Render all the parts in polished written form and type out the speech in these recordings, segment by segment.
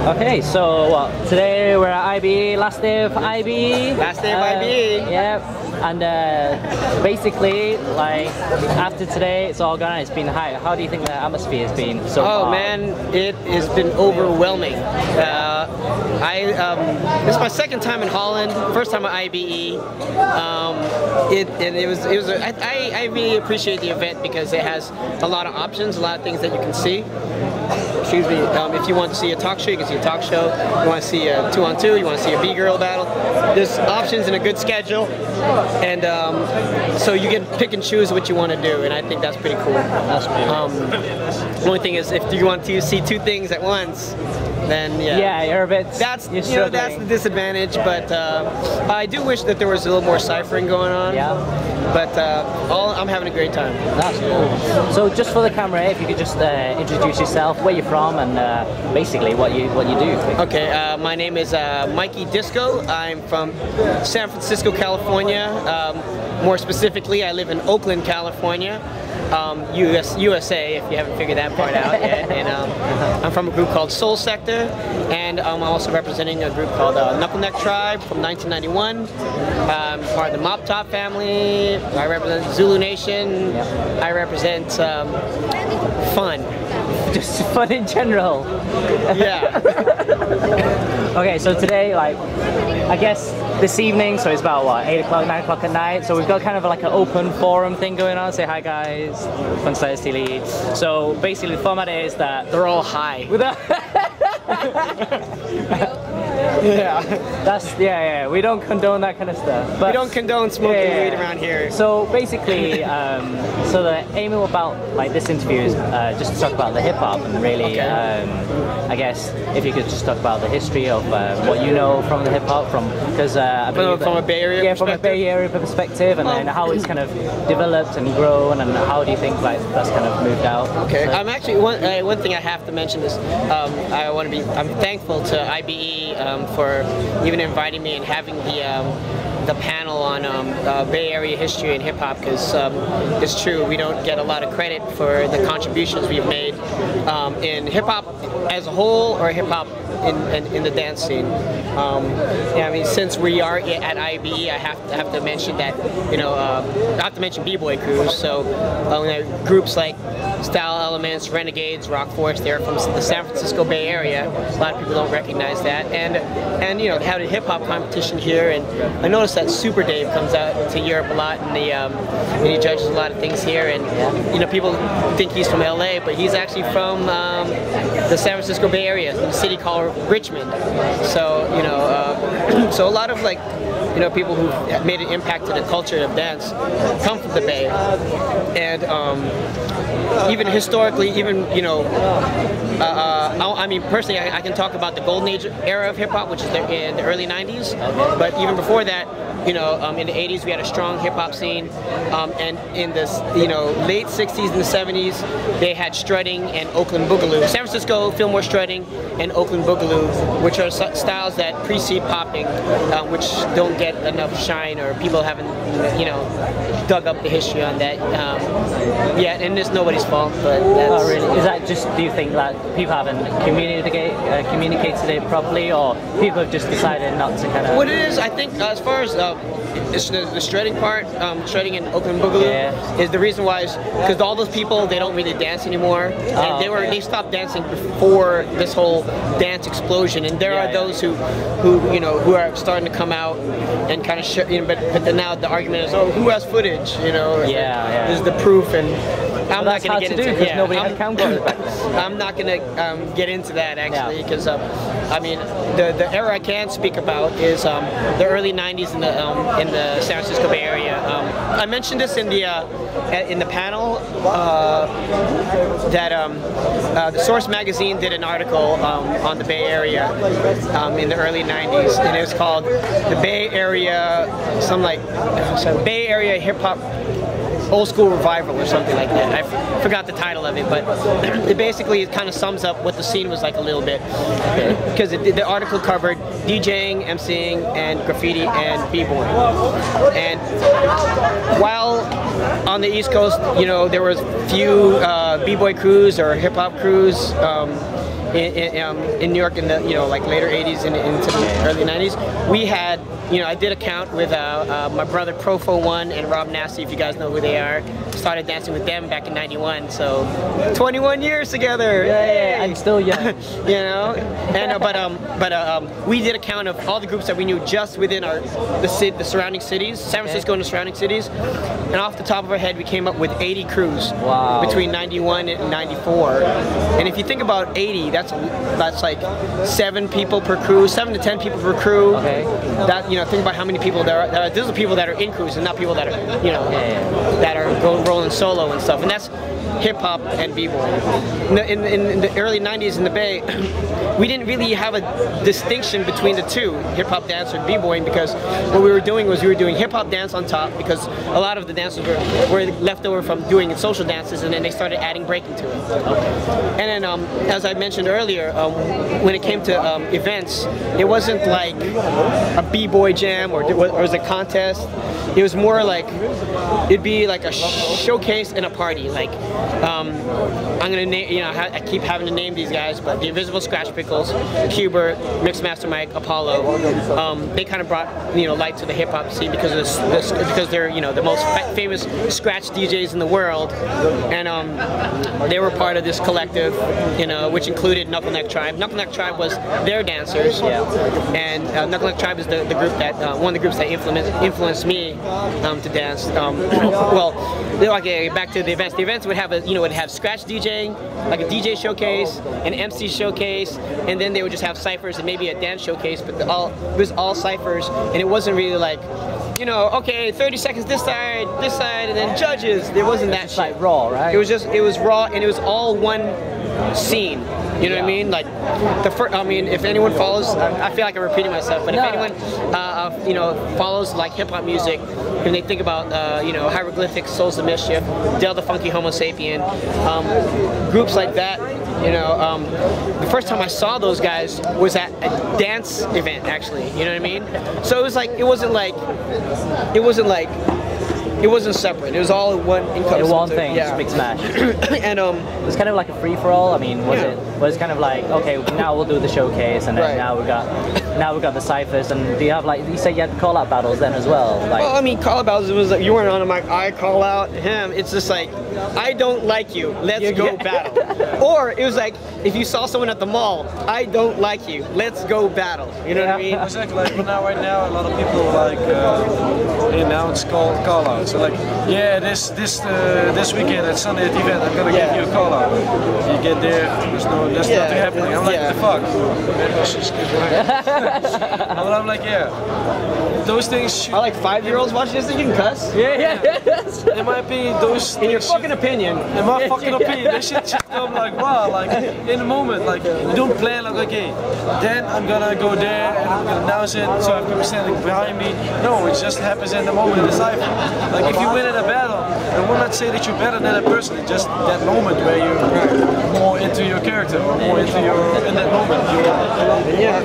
Okay, so today we're at IBE, last day of IBE. Last day of IBE. Yeah, and basically, like, after today, it's all gone, it's been high. How do you think the atmosphere has been so far? Oh man, it has been overwhelming. This is my second time in Holland, first time at IBE. I really appreciate the event because it has a lot of options, a lot of things that you can see. Excuse me, if you want to see a talk show, you can see a talk show. You want to see a 2-on-2, you want to see a B-girl battle. There's options and a good schedule. And so you can pick and choose what you want to do, and I think that's pretty cool. That's cool. The only thing is, if you want to see two things at once, then yeah, you're a bit. That's that's the disadvantage. But I do wish that there was a little more ciphering going on. Yeah. But I'm having a great time. That's cool. So just for the camera, if you could just introduce yourself, where you're from, and basically what you do. Okay, my name is Mikey Disko. I'm from San Francisco, California. More specifically, I live in Oakland, California. USA, if you haven't figured that part out yet. And I'm from a group called Soul Sector, and I'm also representing a group called Knuckle Tribe from 1991. I'm part of the Mop Top family. I represent Zulu Nation. Yeah. I represent fun. Just fun in general. Yeah. Okay, so today, like, I guess this evening, so it's about what, 8 o'clock, 9 o'clock at night, so we've got kind of like an open forum thing going on. Say hi guys, fun style silly. So basically the format is that they're all high. Yeah, we don't condone that kind of stuff. But we don't condone smoking weed around here. So basically, so the aim about like this interview is just to talk about the hip hop and really, I guess if you could just talk about the history of what you know from the hip hop, from because from a Bay Area perspective? From a Bay Area perspective, and then how it's kind of developed and grown, and how do you think like that's kind of moved out? Okay, so. I'm actually one thing I have to mention is I'm thankful to IBE for even inviting me and having the panel on Bay Area history and hip hop, because it's true, we don't get a lot of credit for the contributions we've made in hip hop as a whole, or hip hop in the dance scene. Yeah, I mean, since we are at IBE, I have to mention that, I have to mention B-boy crews. So groups like Style Elements, Renegades, Rock Force, they're from the San Francisco Bay Area. A lot of people don't recognize that. And having a hip hop competition here, and I noticed that Super Dave comes out to Europe a lot, and he judges a lot of things here. And people think he's from LA, but he's actually from the San Francisco Bay Area, in a city called Richmond. So so a lot of people who have made an impact to the culture of dance come from the Bay. And even historically, I mean, personally, I can talk about the golden age era of hip hop, which is in the early 90s. But even before that, in the 80s we had a strong hip hop scene, and in the late 60s and the 70s they had strutting and Oakland Boogaloo. San Francisco, Fillmore strutting, and Oakland Boogaloo, which are styles that precede popping, which don't get enough shine, or people haven't dug up the history on that yet, and it's nobody's fault. But that's, oh really? Is that just, do you think that people haven't communicated it properly, or people have just decided not to kind of? What it is, I think, as far as the shredding part, shredding in Oakland Boogaloo, is the reason why is because all those people, they don't really dance anymore, and they stopped dancing before this whole dance explosion, and there are those who are starting to come out and kind of but then now the argument is, oh, who has footage, is the proof, and I'm not going to get into it. Nobody had camcorders back then. I'm not going to get into that actually, because I mean, the era I can speak about is the early 90s in the San Francisco Bay Area. I mentioned this in the panel that the Source magazine did an article on the Bay Area in the early 90s, and it was called the Bay Area, Bay Area Hip Hop Old School Revival or something like that. I forgot the title of it, but it basically kind of sums up what the scene was like a little bit, because the article covered DJing, MCing, and graffiti and b-boy. And while on the East Coast, there was few b-boy crews or hip-hop crews, in New York in the like later 80s and into the early 90s, we had I did a count with my brother Profo One and Rob Nasty, if you guys know who they are. Started dancing with them back in '91, so 21 years together. Yeah, I'm still young. And we did a count of all the groups that we knew just within the surrounding cities, San Francisco and the surrounding cities, and off the top of our head we came up with 80 crews between '91 and '94. And if you think about 80, that's like 7 people per crew, 7 to 10 people per crew. Okay. That think about how many people there are. These are people that are in crews and not people that are that are rolling solo and stuff. And that's hip hop and b-boy. In the early 90s in the Bay, we didn't really have a distinction between the two, hip hop dance and b-boying, because what we were doing was we were doing hip hop dance on top, because a lot of the dances were left over from doing social dances, and then they started adding breaking to it. And then, as I mentioned earlier, when it came to events, it wasn't like a b-boy jam or was a contest. It was more like it'd be like a showcase and a party. Like I'm gonna name, I keep having to name these guys, but the Invisible Scratch Pickles, Hubert, Mixmaster Mike, Apollo, they kind of brought light to the hip hop scene because they're the most famous scratch DJs in the world, and they were part of this collective, which included Knuckle Tribe. Knuckle Tribe was their dancers, and Knuckle Tribe is the group that one of the groups that influenced me to dance. Well, okay, back to the events. The events would have would have scratch DJing, like a DJ showcase, an MC showcase, and then they would just have ciphers and maybe a dance showcase. But it was all ciphers, and it wasn't really like, okay, 30 seconds this side, and then judges. There wasn't that shit. Like raw, right? It was raw, and it was all one scene. You know what I mean? Like if anyone follows, I feel like I'm repeating myself, but if anyone follows like hip hop music, and they think about Hieroglyphics, Souls of Mischief, Del the Funky Homo Sapien, groups like that. The first time I saw those guys was at a dance event, actually. You know what I mean? So it was like it wasn't separate. It was all in one encompassing. One thing, just big smash. And it was kind of like a free for all. I mean, was it kind of like, okay, now we'll do the showcase, and then now we got the ciphers, and do you have like, you said you had the call out battles then as well? Like, well, I mean, call out battles, it was like you weren't on a mic, I call out him. It's just like, I don't like you, let's go battle. Or it was like, if you saw someone at the mall, I don't like you, let's go battle. You know what I mean? Exactly. Like right now, a lot of people like announce call out. So like, this weekend at Sunday at the event, I'm gonna give you a call out. You get there, there's nothing happening. I'm like, the fuck? But I'm like, those things. Are like 5-year-olds watching this thing? You can cuss? Yeah. In my opinion, those. In your fucking opinion. In my fucking opinion, they should come like, wow, like in the moment, like you don't plan like, okay, then I'm gonna go there and I'm gonna announce it, so I have people standing behind me. No, it just happens in the moment in the cypher. Like if you win in a battle, I will not say that you're better than that person. It's just that moment where you're more into your character, or more into in that moment.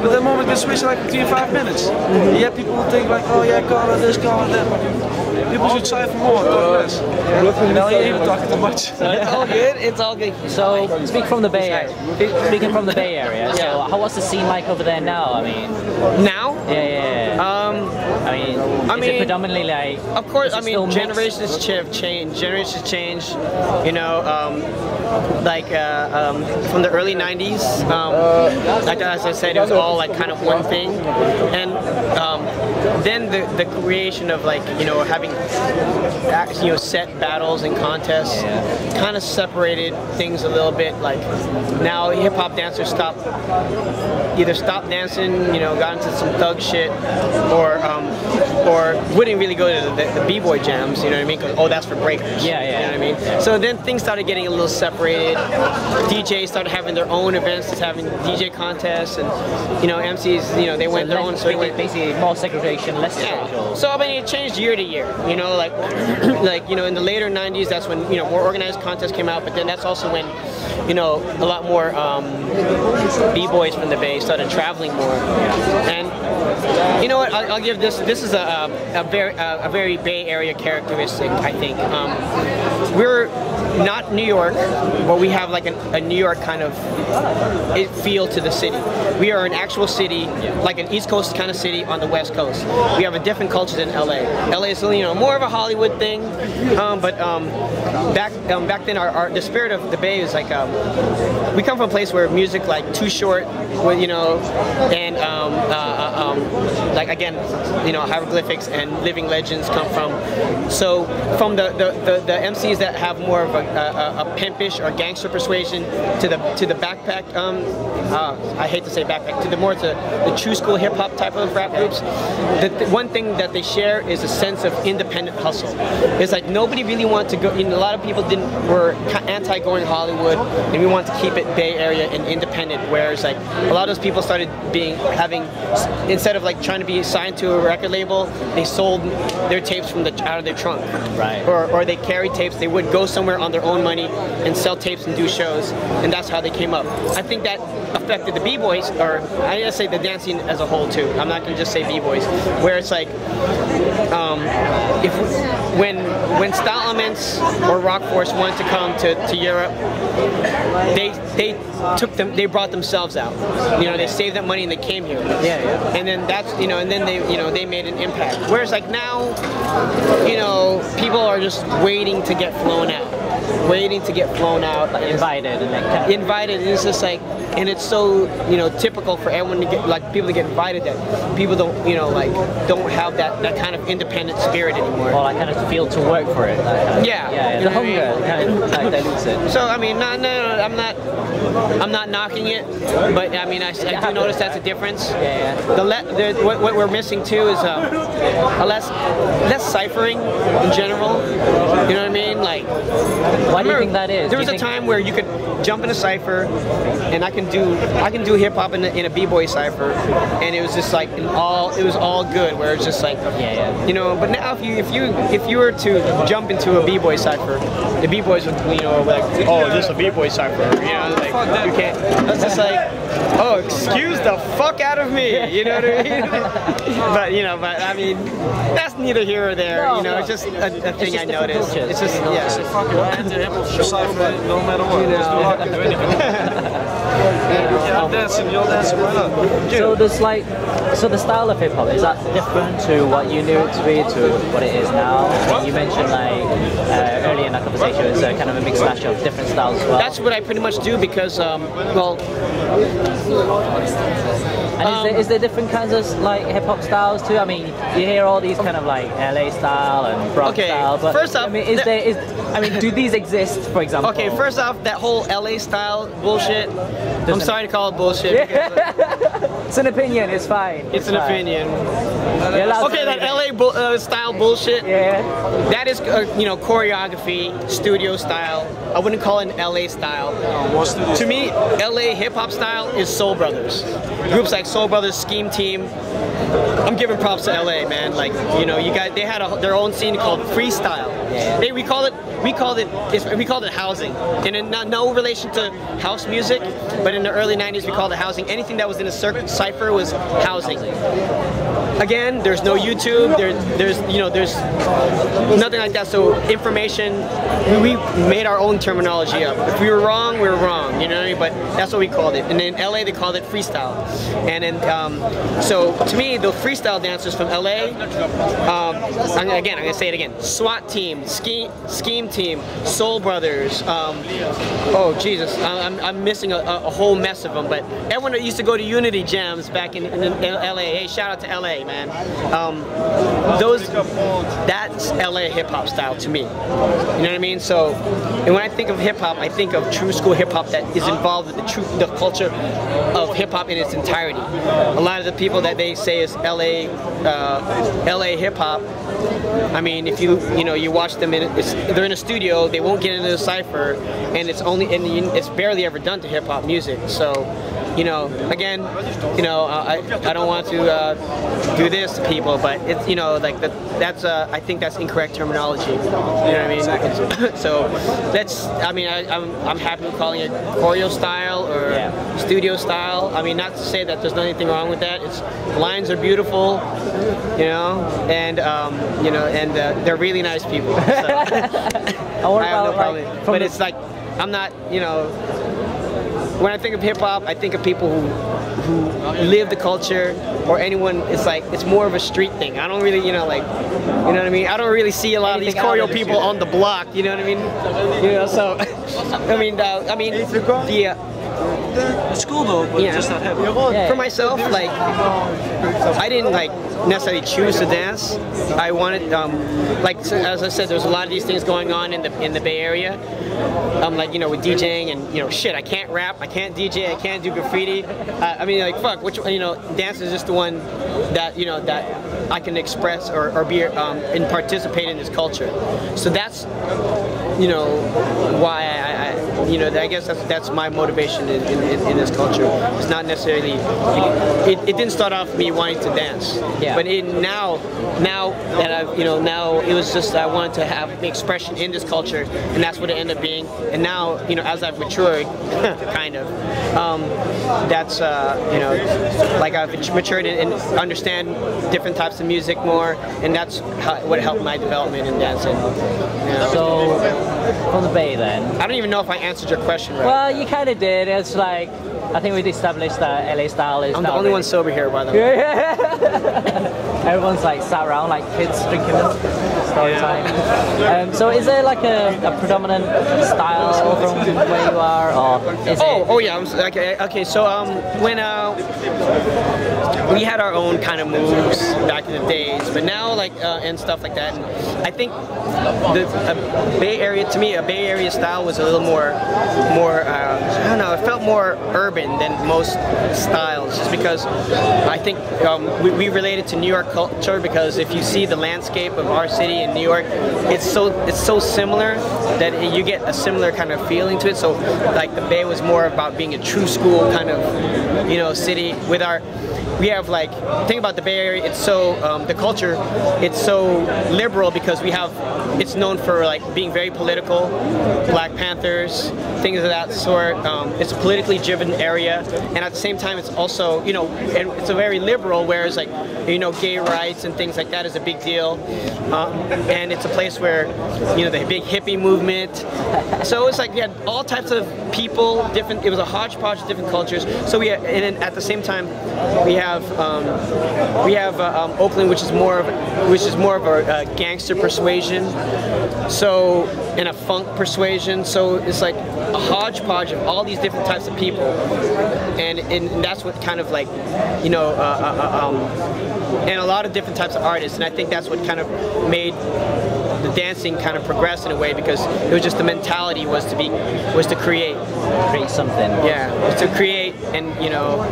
But that moment can switch like between 5 minutes. Yeah, people will think like, oh yeah, call it this, call it that. People should cypher more, talk less. And now you're even talking too much. It's all good. It's all good. So, speaking from the Bay Area, so how, what's the scene like over there now? I mean, now? Yeah. I mean, is it predominantly like? Of course, I mean, generations have changed. Generations change. From the early '90s, like as I said, it was all like kind of one thing, and then the creation of like having set battles and contests kind of separated things a little bit. Like now hip hop dancers either stopped dancing, got into some thug shit, or wouldn't really go to the b-boy jams. You know what I mean? 'Cause, that's for breakers. Yeah. You know what I mean? So then things started getting a little separated. DJs started having their own events, having DJ contests, and MCs, they went their own. So basically more segregation, less social. So I mean, it changed year to year. Like in the later '90s, that's when more organized contests came out. But then that's also when you know, a lot more b-boys from the Bay started traveling more. And you know what? I'll give this. This is a very Bay Area characteristic, I think. We're not New York, but we have like a New York kind of feel to the city. We are an actual city, like an East Coast kind of city on the West Coast. We have a different culture than LA. LA is, you know, more of a Hollywood thing, but back then, the spirit of the Bay is like we come from a place where music like Too Short, you know, and like again, you know, hieroglyphics and living legends come from. So from the MCs that have more of a pimpish or gangster persuasion to the backpack, I hate to say backpack, to the true school hip hop type of rap groups. The one thing that they share is a sense of independent hustle. It's like nobody really wants to go. You know, a lot of people were anti going Hollywood, and we want to keep it Bay Area and independent. Whereas like a lot of those people started having instead of like trying to be signed to a record label, they sold their tapes from out of their trunk, right? Or they carried tapes. They would go somewhere on their own money and sell tapes and do shows, and that's how they came up. I think that affected the b-boys, or I gotta say the dancing as a whole too. I'm not gonna just say b-boys, where it's like when Style Elements or Rock Force wanted to come to Europe, they brought themselves out. You know, they saved that money and they came here. Yeah. And then that's, you know, and then they made an impact. Whereas like now, you know, people are just waiting to get flown out. Like invited and invited, and it's just like, and it's so, you know, typical for everyone to get, like, people to get invited that people don't, you know, like, don't have that kind of independent spirit anymore. Or like kind of feel to work for it. Yeah. The hunger kind of like dilutes it. So I mean, no, I'm not knocking it, but I mean, I do notice that's a difference. Yeah. What we're missing too is a less ciphering in general. You know what I mean? Like, why do you think that is? There was a time where you could jump in a cipher, and I can do hip hop in a b-boy cipher, and it was just like it was all good. Where it's just like, you know. But now if you were to jump into a b-boy cipher, the b-boys would, you know, like, oh, this is a b-boy cipher, you know, like you can't. That's just like, oh, excuse the fuck out of me, you know what I mean? but I mean, that's neither here or there. No, you know, no. it's just a thing I noticed. Cultures. It's just It's a fucking anti-hip cipher, no matter what. Just do not do anything. I'm dancing, you're dancing, why not? So there's like, so the style of hip hop, is that different to what you knew it to be to what it is now? You mentioned like earlier in our conversation, it's kind of a mixed match of different styles as well. That's what I pretty much do because, well. And is there different kinds of like hip hop styles too? I mean, you hear all these kind of like LA style and Bronx style, but first off, I mean, do these exist, for example? Okay, first off, that whole LA style bullshit. I'm sorry to call it bullshit. Because, it's an opinion. It's fine. It's an opinion. Okay, that LA style bullshit. Yeah. That is, you know, choreography, studio style. I wouldn't call it an LA style. To me, LA hip hop style is Soul Brothers. Groups like Soul Brothers, Scheme Team. I'm giving props to LA, man. Like, you know, you guys, they had their own scene called freestyle. Yeah. We called it housing, and in no relation to house music, but in the early '90s we called it housing. Anything that was in a cipher was housing. Again, there's no YouTube. There's nothing like that. So information, we made our own terminology up. If we were wrong, we were wrong. You know what I mean? But that's what we called it. And in LA they called it freestyle. And then so to me, the freestyle dancers from LA, I'm gonna say it again: SWAT Team, Scheme Team, Soul Brothers. Oh Jesus, I'm missing a whole mess of them. But everyone that used to go to Unity Jams back in LA. Hey, shout out to LA, man. That's LA hip hop style to me. You know what I mean? So, and when I think of hip hop, I think of true school hip hop that is involved with the culture of hip hop in its entirety. A lot of the people that they say is LA hip hop. I mean, if you watch them, they're in a studio, they won't get into the cipher, and it's barely ever done to hip hop music. So, you know, again, you know, I don't want to do this to people, but it's, you know, like that's I think that's incorrect terminology. You know what I mean? So that's, I mean, I'm happy with calling it choreo style or studio style. I mean, not to say that there's anything wrong with that. It's, lines are beautiful, you know, and you know, and they're really nice people. So. I have no problem. But it's like, I'm not, you know, when I think of hip hop, I think of people who live the culture, or anyone. It's like, it's more of a street thing. I don't really, you know, like, you know what I mean? I don't really see a lot of these choreo people on the block. You know what I mean? You know, so I mean, it's cool though, but just not happy. For myself, like, I didn't like necessarily choose to dance. I wanted, like, as I said, there's a lot of these things going on in the Bay Area. Like, you know, with DJing and, you know, shit, I can't rap, I can't DJ, I can't do graffiti. I mean, like, fuck, which, you know, dance is just the one that, you know, that I can express or be and participate in this culture. So that's, you know, why you know, I guess that's my motivation in this culture. It's not necessarily, it didn't start off me wanting to dance, but now that I've, you know, now it was just, I wanted to have the expression in this culture, and that's what it ended up being. And now, you know, as I've matured, kind of, that's, you know, like I've matured and understand different types of music more, and that's what helped my development in dancing. You know? So, from the Bay then? I don't even know if I answered your question right. Well, you kind of did. It's like, I think we've established that LA style is. I'm the only one sober here, by the way. Everyone's like sat around like kids drinking story time. So is there like a predominant style from where you are, or is it? Oh yeah. Okay. So when we had our own kind of moves back in the days, but now like and stuff like that. And I think the Bay Area, to me, a Bay Area style was a little more I don't know. It felt more urban than most styles, just because I think we related to New York culture, because if you see the landscape of our city in New York, it's so similar that you get a similar kind of feeling to it. So like the Bay was more about being a true school kind of, you know, city. With we have like, think about the Bay Area, it's so, the culture, it's so liberal because it's known for like being very political, Black Panthers, things of that sort. It's a politically driven area, and at the same time it's also, you know, and it's a very liberal, whereas like, you know, gay rights and things like that is a big deal. And it's a place where, you know, the big hippie movement. So it's like, we had all types of people, it was a hodgepodge of different cultures. So and then at the same time, we have Oakland, which is more of a gangster persuasion, so, and a funk persuasion. So it's like a hodgepodge of all these different types of people, and that's what kind of like, you know, and a lot of different types of artists. And I think that's what kind of made the dancing kind of progress in a way, because it was just the mentality was to create something. Yeah, was to create, and you know,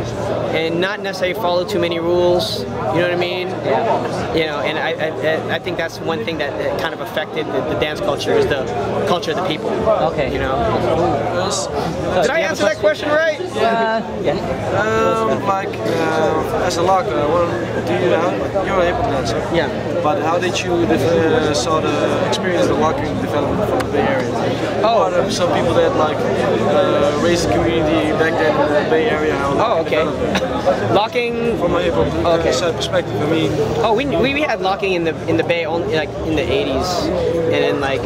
and not necessarily follow too many rules. You know what I mean? Yeah. You know, and I think that's one thing that kind of affected the dance culture, is the culture of the people. Okay. You know. Did I answer that question right? Yeah. Like as a locker, you're a hip hop dancer. Yeah. But how did you saw the experience the locking development from the Bay Area? Oh, are there some people that like raised the community back then in the Bay Area? How okay. Locking from a hip hop perspective, I mean. Oh, we had locking in the Bay only like in the 80s, and then like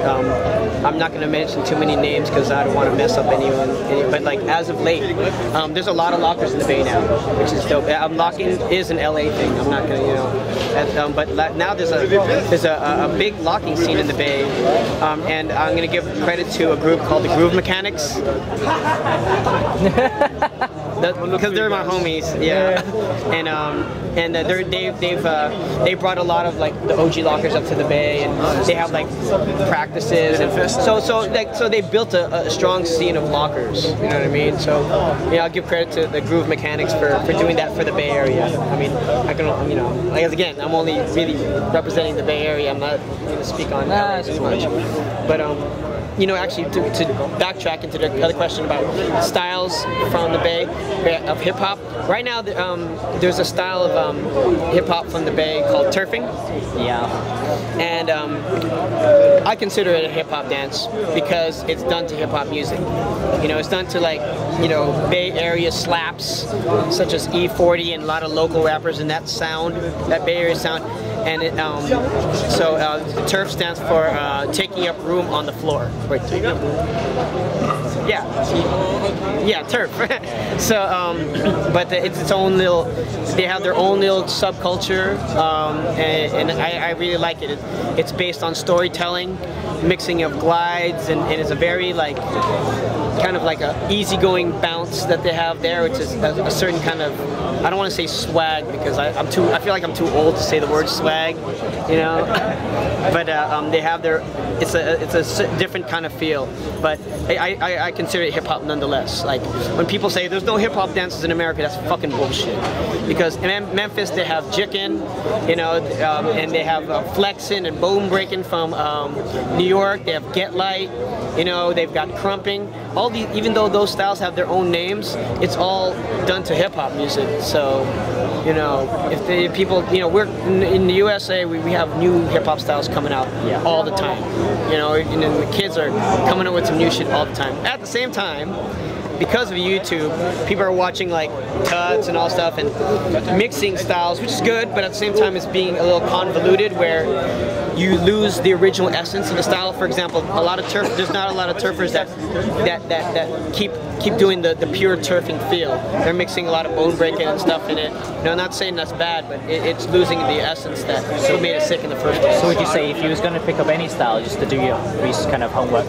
I'm not gonna mention too many names because I don't want to mess up anyone. But like as of late, there's a lot of lockers in the Bay now, which is dope. Locking is an LA thing. I'm not gonna, you know, but now there's a big locking scene in the Bay, and I'm gonna give credit to a group called the Groove Mechanics. Because they're my homies, yeah. And they brought a lot of like the OG lockers up to the Bay, and they have like practices, and so they built a strong scene of lockers. You know what I mean? So yeah, I'll give credit to the Groove Mechanics for doing that for the Bay Area. I mean, I can, you know, like, again, I'm only really representing the Bay Area. I'm not going to speak on LA too much, but you know, actually to backtrack into the other question about styles from the Bay of hip hop. Right now, there's a style of hip hop from the Bay called turfing. Yeah. And I consider it a hip hop dance because it's done to hip hop music. You know, it's done to like, you know, Bay Area slaps such as E40 and a lot of local rappers and that sound, that Bay Area sound. And it, turf stands for taking up room on the floor. Wait, taking up room? Yeah, turf. So, but it's its own little. They have their own little subculture, and I really like it. It's based on storytelling, mixing of glides, and it's a very like kind of like a easygoing bounce that they have there, which is a certain kind of. I don't want to say swag because I feel like I'm too old to say the word swag, you know. But they have their. It's a different kind of feel, but I consider it hip hop nonetheless. Like when people say there's no hip hop dances in America, that's fucking bullshit. Because in Memphis they have jickin', you know, and they have flexin' and bone breaking from New York. They have get light, you know. They've got crumping. All these, even though those styles have their own names, it's all done to hip hop music. So, you know, if the people, you know, we're in the USA, we have new hip hop styles coming out all the time. You know, and the kids are coming up with some new shit all the time. At the same time, because of YouTube, people are watching like cuts and all stuff and mixing styles, which is good, but at the same time it's being a little convoluted where you lose the original essence of the style. For example, there's not a lot of turfers that keep doing the pure turfing feel. They're mixing a lot of bone breaking and stuff in it. No, I'm not saying that's bad, but it's losing the essence that made it sick in the first place. So would you say if you was going to pick up any style, just to do your kind of homework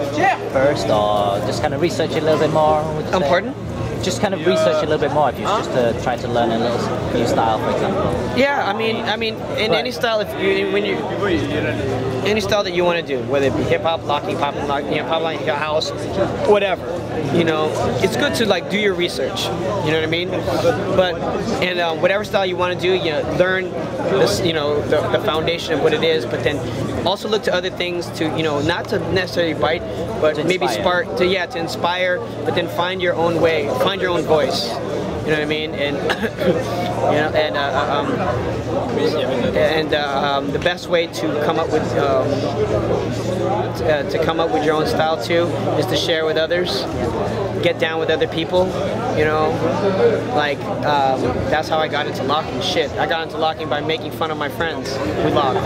first, or just kind of research it a little bit more? Pardon? Just kind of research a little bit more if you was just to try to learn a little new style, for example. Yeah, I mean, in any style, any style that you want to do, whether it be hip hop, locking, popping, you know, pop locking, house, whatever, you know, it's good to like do your research. You know what I mean? But whatever style you want to do, you know, learn this, you know, the foundation of what it is, but then also look to other things to, you know, not to necessarily bite, but maybe spark to inspire, but then find your own way, find your own voice. You know what I mean? And you know, and the best way to come up with your own style too is to share with others, get down with other people. You know, like that's how I got into locking. Shit, I got into locking by making fun of my friends who lock.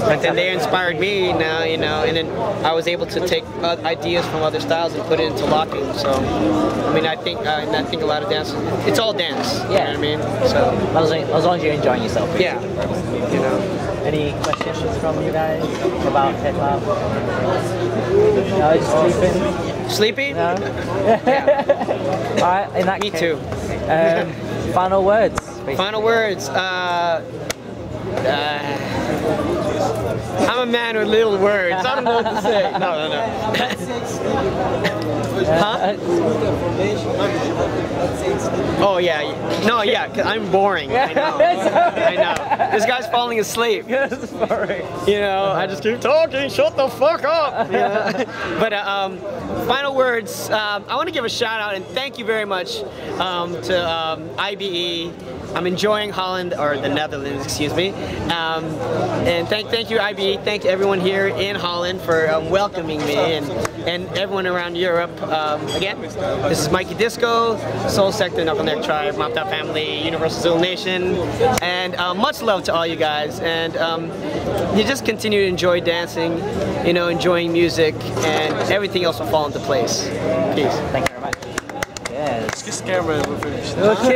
But then they inspired me now, you know, and then I was able to take ideas from other styles and put it into locking. So, I mean, I think a lot of dance, it's all dance. You know what I mean? So as long as you're enjoying yourself. Yeah. You know. Any questions from you guys about hip hop? No, just sleeping. Sleepy? No. Yeah. All right. In that Me case, too. Final words. Basically. Final words. I'm a man with little words. I don't know what to say. No. Huh? Oh yeah. No, yeah. Cause I'm boring. I know. I know. This guy's falling asleep. You know, I just keep talking. Shut the fuck up. You know? But final words. I want to give a shout out and thank you very much to IBE. I'm enjoying Holland, or the Netherlands, excuse me. And thank you, IBE. Thank everyone here in Holland for welcoming me and everyone around Europe. Again, this is Mikey Disko, Soul Sector, Knuckle Neck Tribe, Mopped Out Family, Universal Zone Nation, and much love to all you guys. And you just continue to enjoy dancing, you know, enjoying music, and everything else will fall into place. Peace. Thank you very much. Yes. Kiss the camera and we're finished. Kiss